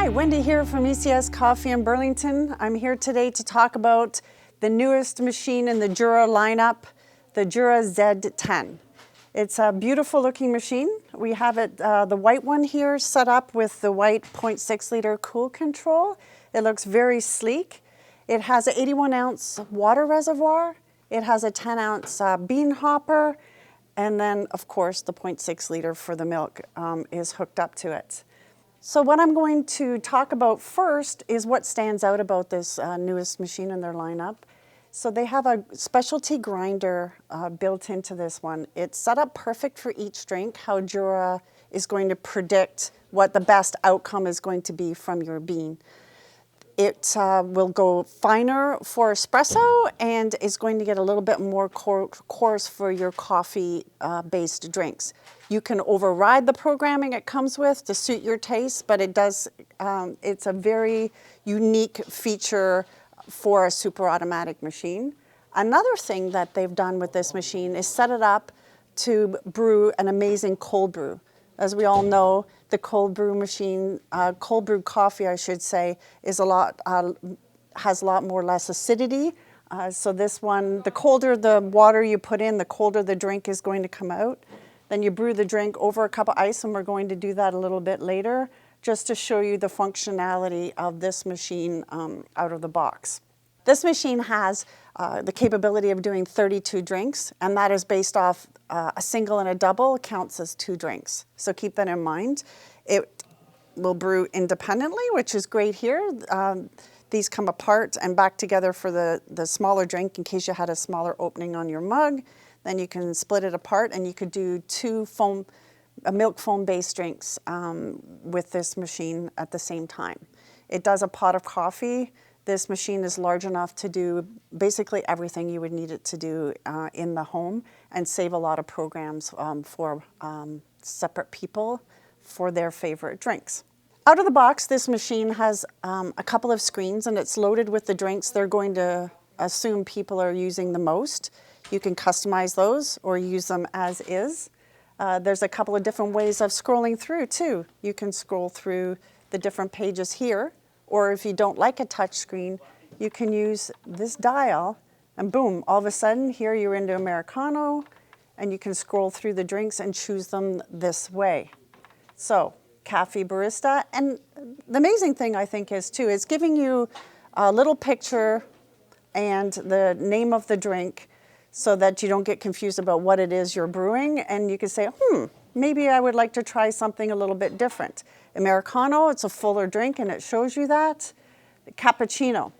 Hi, Wendy here from ECS Coffee in Burlington. I'm here today to talk about the newest machine in the Jura lineup, the Jura Z10. It's a beautiful looking machine. We have it, the white one here set up with the white 0.6 liter cool control. It looks very sleek. It has an 81 ounce water reservoir. It has a 10 ounce bean hopper. And then of course the 0.6 liter for the milk is hooked up to it. So what I'm going to talk about first is what stands out about this newest machine in their lineup. So they have a specialty grinder built into this one. It's set up perfect for each drink, how Jura is going to predict what the best outcome is going to be from your bean. It will go finer for espresso and is going to get a little bit more coarse for your coffee-based drinks. You can override the programming it comes with to suit your taste, but it does. It's a very unique feature for a super automatic machine. Another thing that they've done with this machine is set it up to brew an amazing cold brew. As we all know, the cold brew machine, cold brew coffee, I should say, is has a lot more less acidity. So this one, the colder the water you put in, the colder the drink is going to come out. Then you brew the drink over a cup of ice, and we're going to do that a little bit later, just to show you the functionality of this machine out of the box. This machine has the capability of doing 32 drinks, and that is based off a single and a double counts as 2 drinks. So keep that in mind. It will brew independently, which is great here. These come apart and back together for the smaller drink in case you had a smaller opening on your mug. Then you can split it apart and you could do 2 milk foam based drinks with this machine at the same time. It does a pot of coffee. This machine is large enough to do basically everything you would need it to do in the home and save a lot of programs for separate people for their favorite drinks. Out of the box, this machine has a couple of screens and it's loaded with the drinks they're going to assume people are using the most. You can customize those or use them as is. There's a couple of different ways of scrolling through too. You can scroll through the different pages here, or if you don't like a touch screen, you can use this dial and boom, all of a sudden here you're into Americano and you can scroll through the drinks and choose them this way. So, Cafe Barista, and the amazing thing I think is too, it's giving you a little picture and the name of the drink so that you don't get confused about what it is you're brewing, and you can say, maybe I would like to try something a little bit different. Americano, it's a fuller drink and it shows you that. Cappuccino,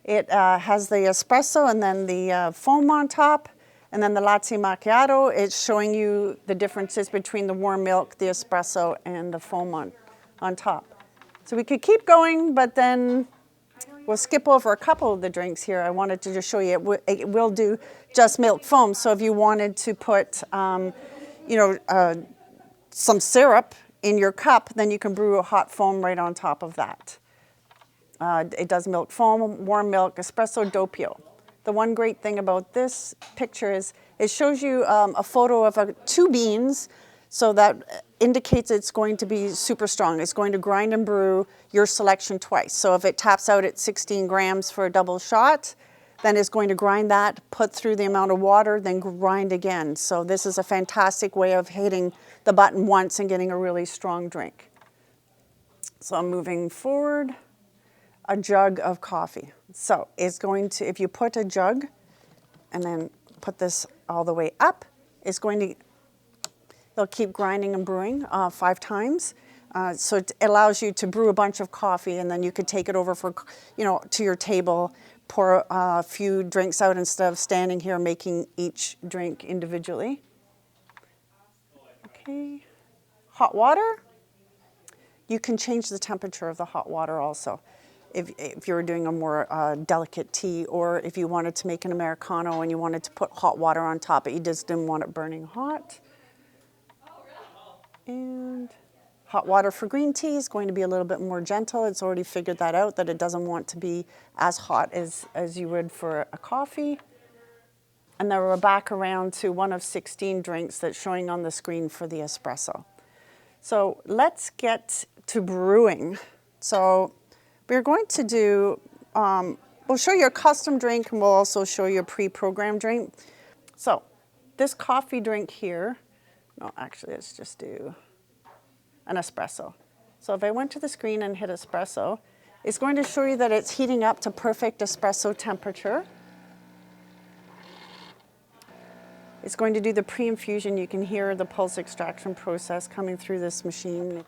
it has the espresso and then the foam on top, and then the latte macchiato, it's showing you the differences between the warm milk, the espresso, and the foam on top. So we could keep going, but then we'll skip over a couple of the drinks here. I wanted to just show you it will do just milk foam. So if you wanted to put, some syrup in your cup, then you can brew a hot foam right on top of that. It does milk foam, warm milk, espresso, doppio. The one great thing about this picture is it shows you a photo of 2 beans, so that indicates it's going to be super strong. It's going to grind and brew your selection twice. So if it taps out at 16 grams for a double shot, then it's going to grind that, put through the amount of water, then grind again. So this is a fantastic way of hitting the button once and getting a really strong drink. So I'm moving forward. A jug of coffee. So it's going to, if you put a jug and then put this all the way up, it's going to, they'll keep grinding and brewing 5 times. So it allows you to brew a bunch of coffee, and then you could take it over for, to your table, pour a few drinks out instead of standing here making each drink individually. Okay. Hot water. You can change the temperature of the hot water also. If you were doing a more delicate tea, or if you wanted to make an Americano and you wanted to put hot water on top, but you just didn't want it burning hot. And hot water for green tea is going to be a little bit more gentle. It's already figured that out, that it doesn't want to be as hot as you would for a coffee. And then we're back around to one of 16 drinks that's showing on the screen for the espresso. So let's get to brewing. So we're going to do, we'll show you a custom drink and we'll also show you a pre-programmed drink. So this coffee drink here, no, actually let's just do an espresso. So if I went to the screen and hit espresso, it's going to show you that it's heating up to perfect espresso temperature. It's going to do the pre-infusion. You can hear the pulse extraction process coming through this machine.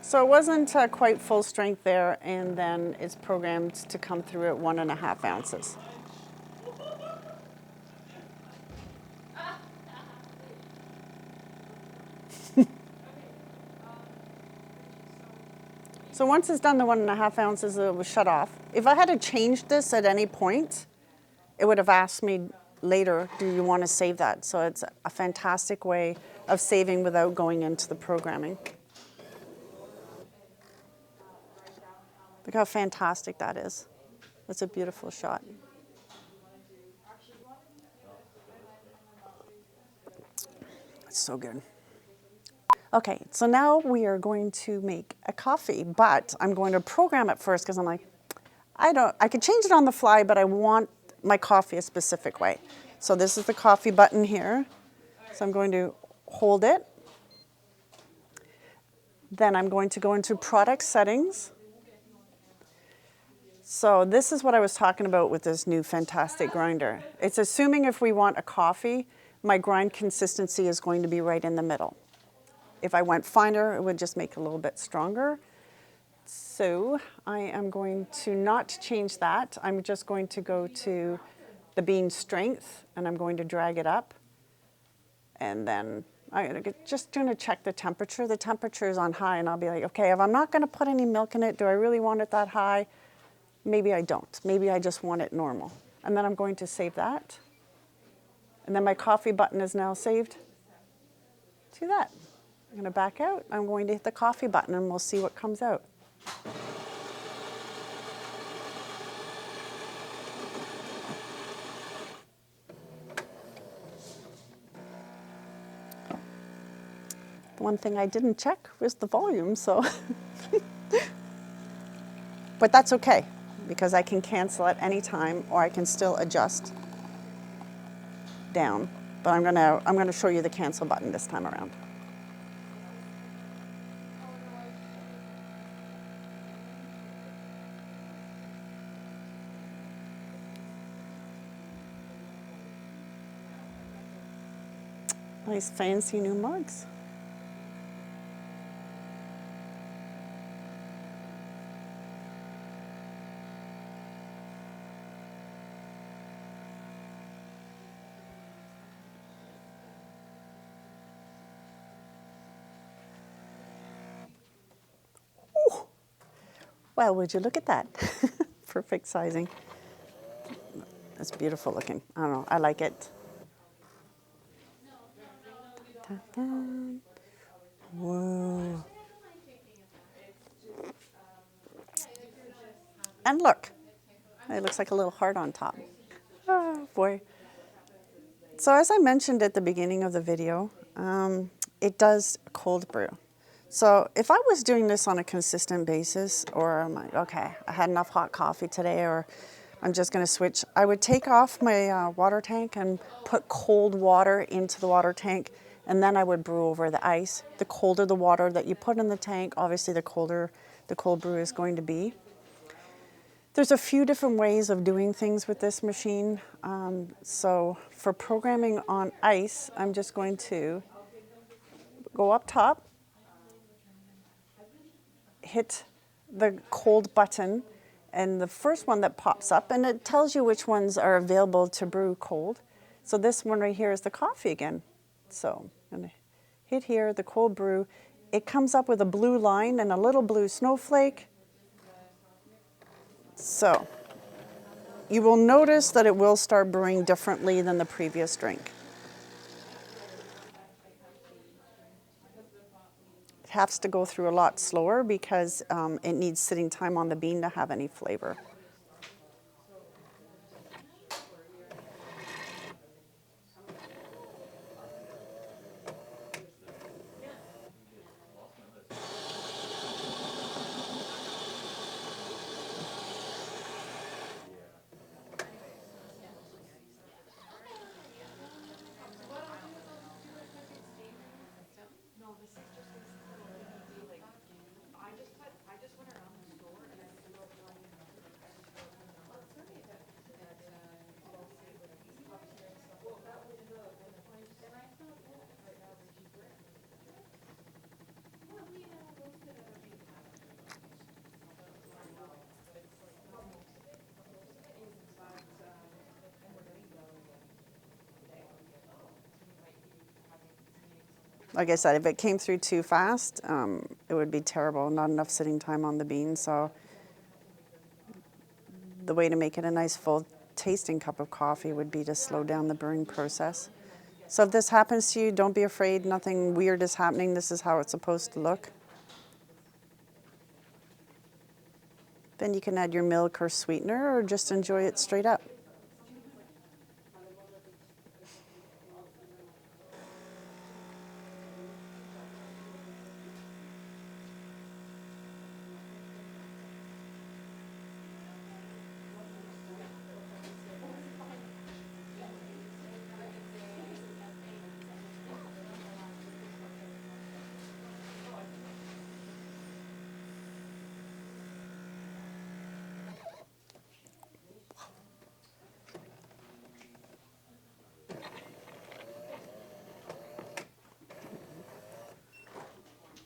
So it wasn't quite full strength there, and then it's programmed to come through at 1.5 ounces. So once it's done the 1.5 ounces, it will shut off. If I had to change this at any point, it would have asked me later, do you want to save that? So it's a fantastic way of saving without going into the programming. Look how fantastic that is. That's a beautiful shot. It's so good. Okay, so now we are going to make a coffee, but I'm going to program it first because I'm like, I could change it on the fly, but I want my coffee a specific way. So this is the coffee button here. So I'm going to hold it. Then I'm going to go into product settings. So this is what I was talking about with this new fantastic grinder. It's assuming if we want a coffee, my grind consistency is going to be right in the middle. If I went finer, it would just make it a little bit stronger. So I am going to not change that. I'm just going to go to the bean strength, and I'm going to drag it up. And then I'm just going to check the temperature. The temperature is on high, and I'll be like, okay, if I'm not going to put any milk in it, do I really want it that high? Maybe I don't. Maybe I just want it normal. And then I'm going to save that. And then my coffee button is now saved to that. I'm going to back out. I'm going to hit the coffee button and we'll see what comes out. The one thing I didn't check was the volume, so. But that's okay, because I can cancel at any time or I can still adjust down. But I'm gonna show you the cancel button this time around. Nice fancy new mugs. Ooh. Well, would you look at that? Perfect sizing. That's beautiful looking. I don't know, I like it. Whoa. And look, it looks like a little heart on top. Oh boy. So as I mentioned at the beginning of the video, it does cold brew. So if I was doing this on a consistent basis, or I'm like, okay, I had enough hot coffee today, or I'm just gonna switch, I would take off my water tank and put cold water into the water tank, and then I would brew over the ice. The colder the water that you put in the tank, obviously the colder the cold brew is going to be. There's a few different ways of doing things with this machine. So for programming on ice, I'm just going to go up top, hit the cold button, and the first one that pops up, and it tells you which ones are available to brew cold. So this one right here is the coffee again. So I'm gonna hit here, the cold brew. It comes up with a blue line and a little blue snowflake. So you will notice that it will start brewing differently than the previous drink. It has to go through a lot slower because it needs sitting time on the bean to have any flavor. Like I said, if it came through too fast, it would be terrible. Not enough sitting time on the bean. So the way to make it a nice full tasting cup of coffee would be to slow down the brewing process. So if this happens to you, don't be afraid. Nothing weird is happening. This is how it's supposed to look. Then you can add your milk or sweetener or just enjoy it straight up.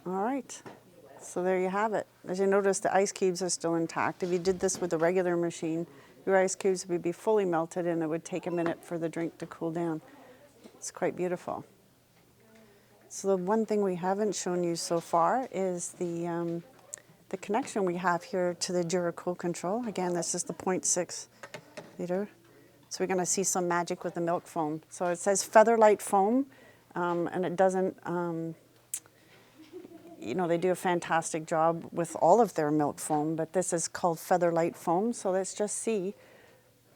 All right, so there you have it. As you notice, the ice cubes are still intact. If you did this with a regular machine, your ice cubes would be fully melted and it would take a minute for the drink to cool down. It's quite beautiful. So the one thing we haven't shown you so far is the connection we have here to the Jura Cold Control. Again, this is the 0.6 liter. So we're going to see some magic with the milk foam. So it says Featherlight Foam, and it doesn't, you know, they do a fantastic job with all of their milk foam, but this is called Featherlight Foam. So let's just see.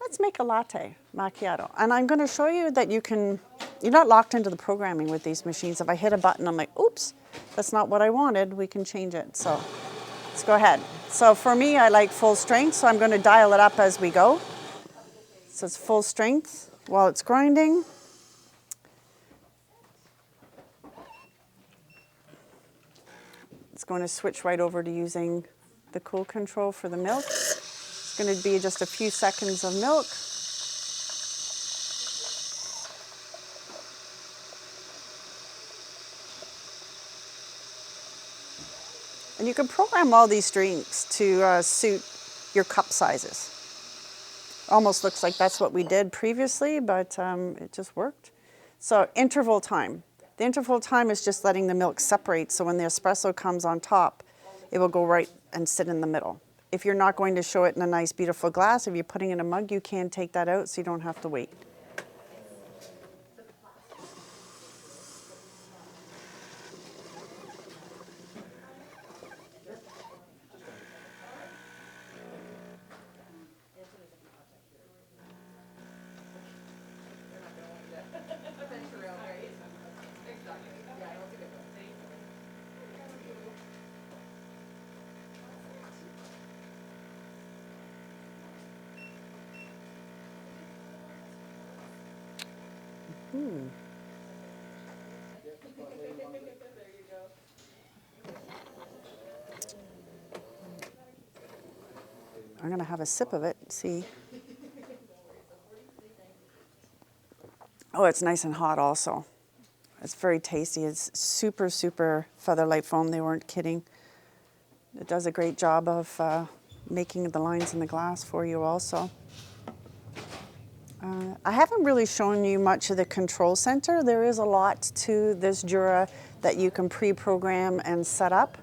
Let's make a latte macchiato. And I'm going to show you that you're not locked into the programming with these machines. If I hit a button, I'm like, oops, that's not what I wanted. We can change it. So let's go ahead. So for me, I like full strength, so I'm going to dial it up as we go. So it's full strength while it's grinding. It's going to switch right over to using the cool control for the milk. It's going to be just a few seconds of milk. And you can program all these drinks to suit your cup sizes. Almost looks like that's what we did previously, but it just worked. So interval time. The interval time is just letting the milk separate, so when the espresso comes on top, it will go right and sit in the middle. If you're not going to show it in a nice, beautiful glass, if you're putting it in a mug, you can take that out so you don't have to wait. I'm going to have a sip of it, see. Oh, it's nice and hot also. It's very tasty. It's super, super Featherlight Foam. They weren't kidding. It does a great job of making the lines in the glass for you also. I haven't really shown you much of the control center. There is a lot to this Jura that you can pre-program and set up.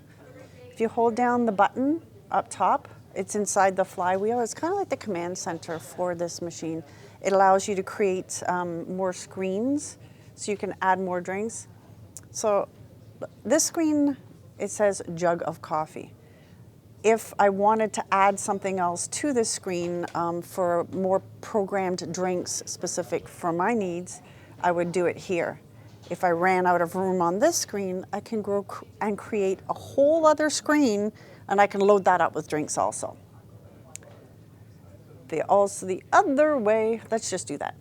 If you hold down the button up top, it's inside the flywheel. It's kind of like the command center for this machine. It allows you to create more screens so you can add more drinks. So this screen, it says jug of coffee. If I wanted to add something else to this screen for more programmed drinks specific for my needs, I would do it here. If I ran out of room on this screen, I can go and create a whole other screen, and I can load that up with drinks also. The other way, let's just do that.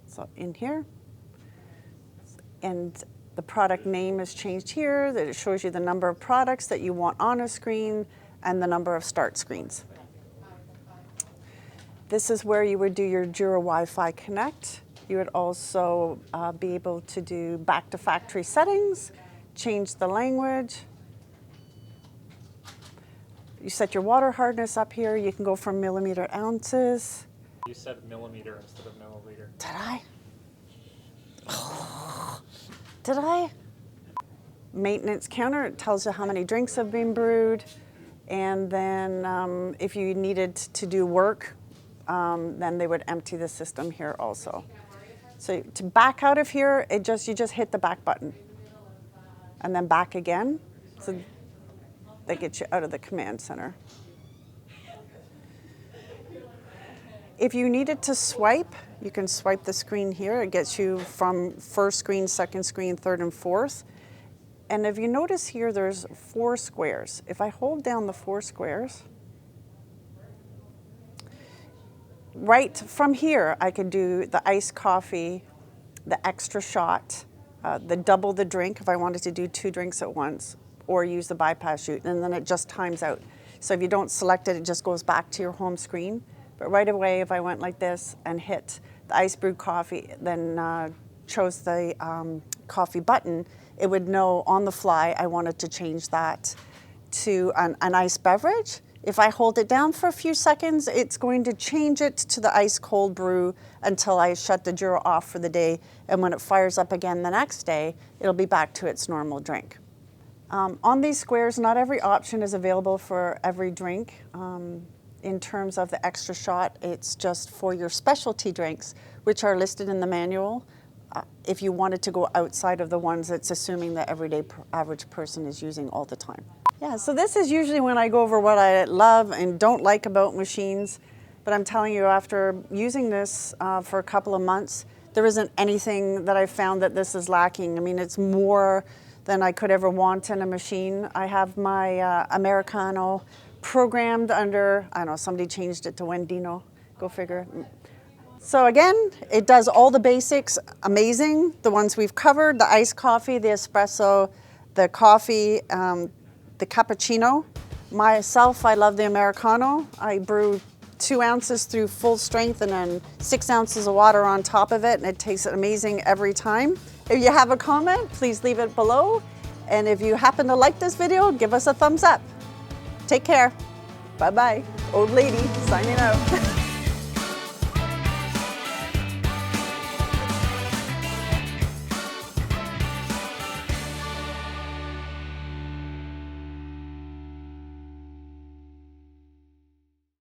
So in here, and the product name is changed here, that it shows you the number of products that you want on a screen and the number of start screens. This is where you would do your Jura Wi-Fi Connect. You would also be able to do back to factory settings, change the language. You set your water hardness up here. You can go from millimeter ounces. You said millimeter instead of milliliter. Did I? Did I? maintenance counter. It tells you how many drinks have been brewed. And then if you needed to do work, then they would empty the system here also. So to back out of here, you just hit the back button. And then back again. So that gets you out of the command center. If you needed to swipe, you can swipe the screen here. It gets you from first screen, second screen, third and fourth. And if you notice here, there's 4 squares. If I hold down the 4 squares, right from here, I could do the iced coffee, the extra shot, the double the drink if I wanted to do 2 drinks at once, or use the bypass chute, and then it just times out. So if you don't select it, it just goes back to your home screen. But right away, if I went like this and hit the iced brewed coffee, then chose the coffee button, it would know on the fly I wanted to change that to an iced beverage. If I hold it down for a few seconds, it's going to change it to the ice cold brew until I shut the Jura off for the day. And when it fires up again the next day, it'll be back to its normal drink. On these squares, not every option is available for every drink. In terms of the extra shot, it's just for your specialty drinks, which are listed in the manual. If you wanted to go outside of the ones it's assuming the everyday average person is using all the time. Yeah, so this is usually when I go over what I love and don't like about machines. But I'm telling you, after using this for a couple of months, there isn't anything that I've found that this is lacking. I mean, it's more than I could ever want in a machine. I have my Americano programmed under, I don't know, somebody changed it to Wendino, go figure. So again, it does all the basics, amazing. The ones we've covered, the iced coffee, the espresso, the coffee, the cappuccino. Myself, I love the Americano. I brew 2 ounces through full strength and then 6 ounces of water on top of it, and it tastes amazing every time. If you have a comment, please leave it below. And if you happen to like this video, give us a thumbs up. Take care. Bye-bye. Old lady signing out.